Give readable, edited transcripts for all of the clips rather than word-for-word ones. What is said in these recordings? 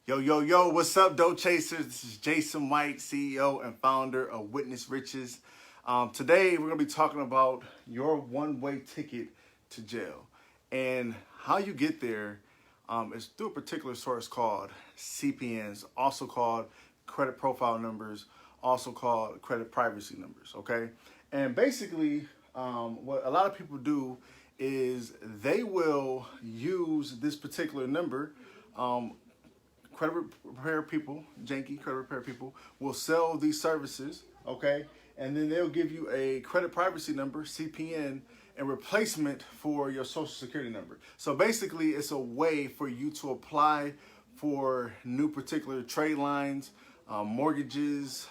Yo, yo, yo, what's up, Dough Chasers? This is Jason White, CEO and founder of Witness Riches. Today, we're going to be talking about your one-way ticket to jail. And how you get there is through a particular source called CPNs, also called credit profile numbers, also called credit privacy numbers, okay? And basically, what a lot of people do is they will use this particular number. Credit repair people, Janky credit repair people, will sell these services, okay? And then they'll give you a credit privacy number, CPN, in replacement for your social security number. So basically, it's a way for you to apply for new particular trade lines, mortgages,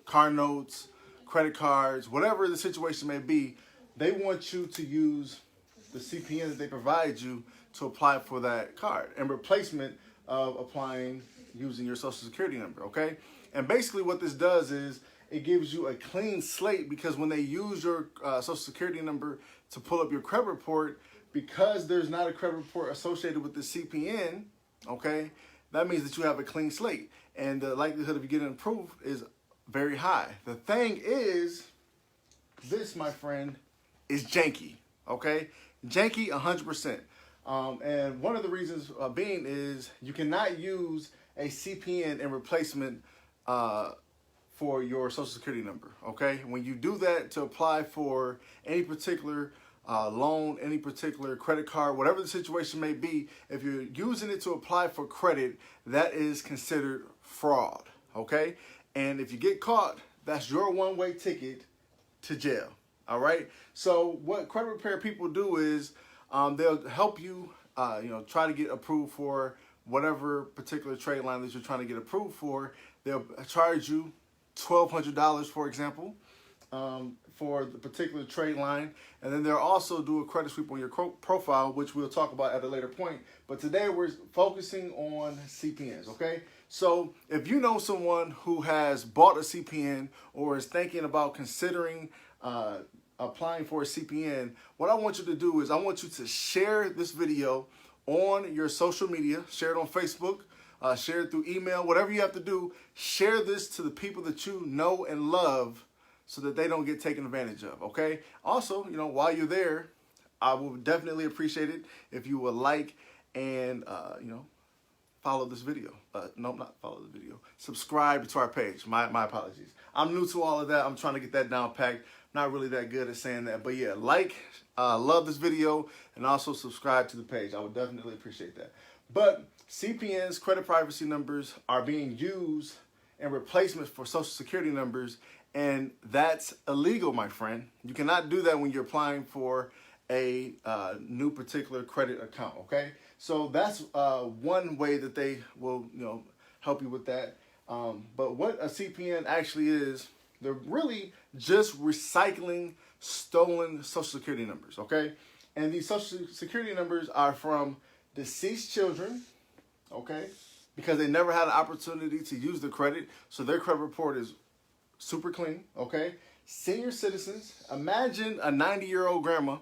car notes, credit cards, whatever the situation may be. They want you to use the CPN that they provide you to apply for that card in replacement of applying using your social security number, okay? And basically what this does is it gives you a clean slate, because when they use your social security number to pull up your credit report, because there's not a credit report associated with the CPN, okay, that means that you have a clean slate, and the likelihood of you getting approved is very high. The thing is, this, my friend, is janky, okay? Janky 100%. And one of the reasons being is you cannot use a CPN in replacement for your social security number, okay? When you do that to apply for any particular loan, any particular credit card, whatever the situation may be, if you're using it to apply for credit, that is considered fraud, okay? And if you get caught, that's your one-way ticket to jail, all right? So what credit repair people do is they'll help you, try to get approved for whatever particular trade line that you're trying to get approved for. They'll charge you $1,200, for example, for the particular trade line. And then they'll also do a credit sweep on your profile, which we'll talk about at a later point. But today we're focusing on CPNs, okay? So if you know someone who has bought a CPN or is thinking about considering applying for a CPN, what I want you to do is I want you to share this video on your social media, share it on Facebook, share it through email, whatever you have to do. Share this to the people that you know and love so that they don't get taken advantage of, okay? Also, while you're there, I will definitely appreciate it if you would like and, follow this video. No, not follow the video. Subscribe to our page. My apologies. I'm new to all of that. I'm trying to get that down packed. Not really that good at saying that, but yeah, love this video, and also subscribe to the page. I would definitely appreciate that. But CPNs, credit privacy numbers, are being used in replacement for social security numbers, and that's illegal, my friend. You cannot do that when you're applying for a new particular credit account, okay? So that's one way that they will, help you with that. But what a CPN actually is, they're really just recycling stolen social security numbers, okay? And these social security numbers are from deceased children, okay? Because they never had an opportunity to use the credit, so their credit report is super clean, okay? Senior citizens, imagine a 90-year-old grandma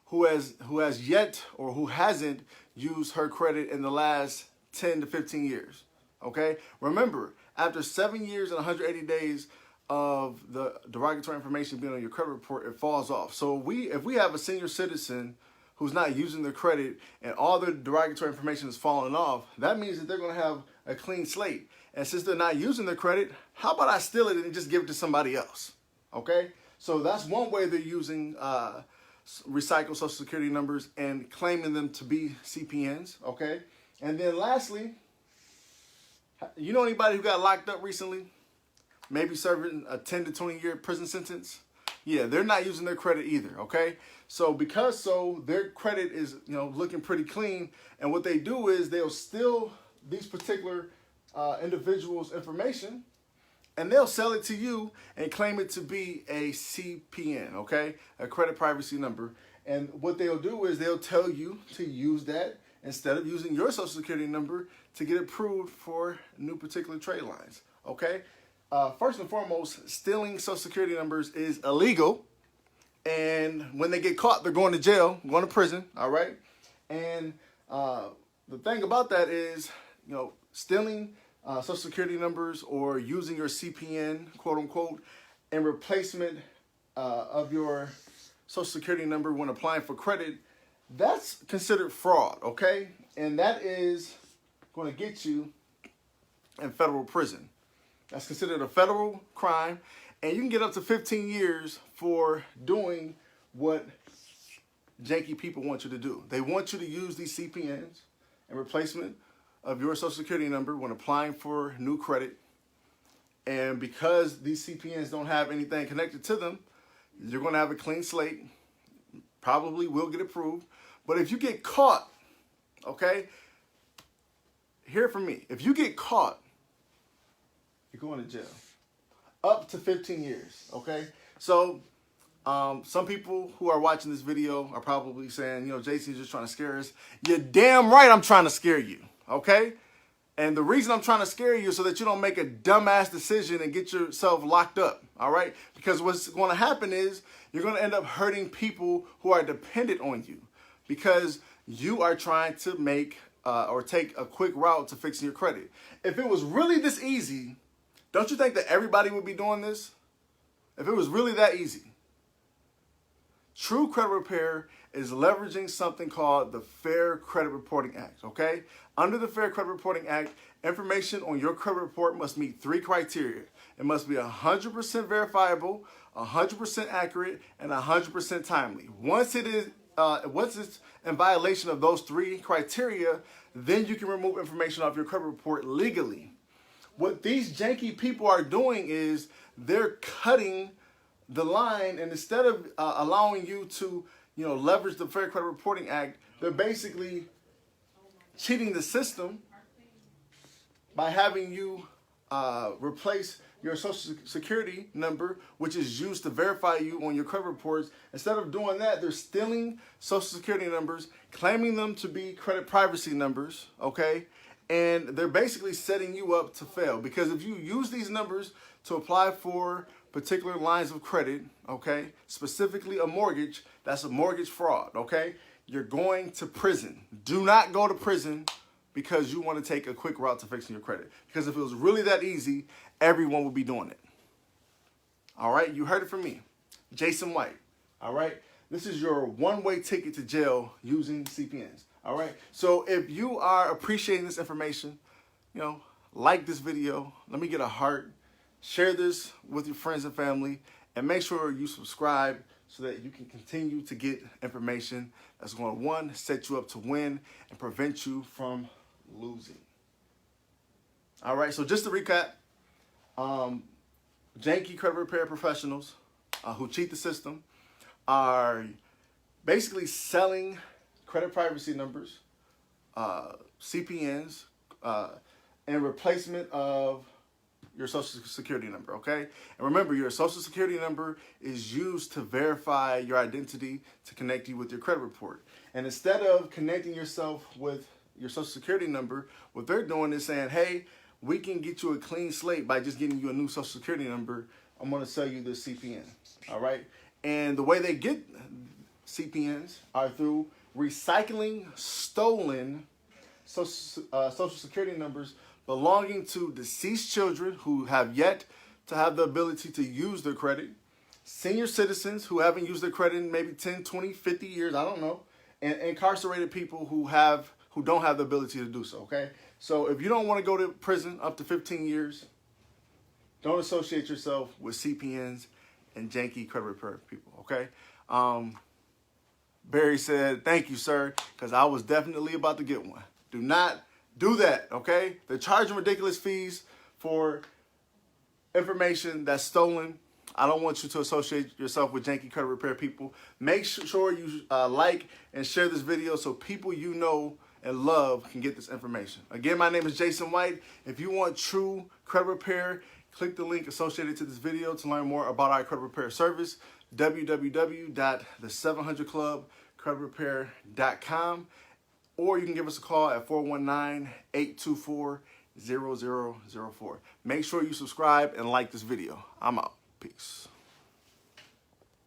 who has yet or who hasn't used her credit in the last 10 to 15 years, okay? Remember, after 7 years and 180 days of the derogatory information being on your credit report, it falls off. So if we have a senior citizen who's not using their credit and all their derogatory information is falling off, that means that they're going to have a clean slate. And since they're not using their credit, how about I steal it and just give it to somebody else? Okay? So that's one way they're using recycled social security numbers and claiming them to be CPNs, okay? And then lastly, you know anybody who got locked up recently? Maybe serving a 10 to 20 year prison sentence? Yeah, they're not using their credit either, okay? So their credit is, looking pretty clean, and what they do is they'll steal these particular individuals' information, and they'll sell it to you and claim it to be a CPN, okay? A credit privacy number. And what they'll do is they'll tell you to use that instead of using your social security number to get approved for new particular trade lines, okay? First and foremost, stealing social security numbers is illegal. And when they get caught, they're going to jail, going to prison, all right? And the thing about that is stealing social security numbers or using your CPN, quote unquote, in replacement of your social security number when applying for credit, that's considered fraud, okay? And that is going to get you in federal prison. That's considered a federal crime, and you can get up to 15 years for doing what janky people want you to do. They want you to use these CPNs in replacement of your social security number when applying for new credit. And because these CPNs don't have anything connected to them, you're going to have a clean slate, probably will get approved. But if you get caught, okay, hear from me. If you get caught, you're going to jail. Up to 15 years, okay? So some people who are watching this video are probably saying, Jason's just trying to scare us. You're damn right I'm trying to scare you, okay? And the reason I'm trying to scare you is so that you don't make a dumbass decision and get yourself locked up, all right? Because what's going to happen is you're going to end up hurting people who are dependent on you because you are trying to make or take a quick route to fixing your credit. If it was really this easy, don't you think that everybody would be doing this? If it was really that easy. True credit repair is leveraging something called the Fair Credit Reporting Act, okay? Under the Fair Credit Reporting Act, information on your credit report must meet 3 criteria. It must be 100% verifiable, 100% accurate, and 100% timely. Once it's in violation of those 3 criteria, then you can remove information off your credit report legally. What these janky people are doing is they're cutting the line, and instead of allowing you to, leverage the Fair Credit Reporting Act, they're basically cheating the system by having you replace your social security number, which is used to verify you on your credit reports. Instead of doing that, they're stealing social security numbers, claiming them to be credit privacy numbers, okay? And they're basically setting you up to fail, because if you use these numbers to apply for particular lines of credit, okay, specifically a mortgage, that's a mortgage fraud, okay? You're going to prison. Do not go to prison because you want to take a quick route to fixing your credit. Because if it was really that easy, everyone would be doing it. All right, you heard it from me, Jason White. All right, this is your one-way ticket to jail using CPNs. All right, so if you are appreciating this information, like this video, let me get a heart, share this with your friends and family, and make sure you subscribe so that you can continue to get information that's going to, 1, set you up to win and prevent you from losing. All right, so just to recap, janky credit repair professionals who cheat the system are basically selling credit privacy numbers, CPNs, in replacement of your social security number, okay? And remember, your social security number is used to verify your identity to connect you with your credit report. And instead of connecting yourself with your social security number, what they're doing is saying, hey, we can get you a clean slate by just getting you a new social security number. I'm going to sell you this CPN, all right? And the way they get CPNs are through recycling stolen social security numbers belonging to deceased children who have yet to have the ability to use their credit, senior citizens who haven't used their credit in maybe 10, 20, 50 years, I don't know, and incarcerated people who don't have the ability to do so, okay? So if you don't want to go to prison up to 15 years, don't associate yourself with CPNs and janky credit repair people, okay? Barry said, thank you, sir, because I was definitely about to get one. Do not do that, okay? They're charging ridiculous fees for information that's stolen. I don't want you to associate yourself with janky credit repair people. Make sure you like and share this video so people you know and love can get this information. Again, my name is Jason White. If you want true credit repair, click the link associated to this video to learn more about our credit repair service, www.the700clubcreditrepair.com. Or you can give us a call at 419-824-0004. Make sure you subscribe and like this video. I'm out. Peace.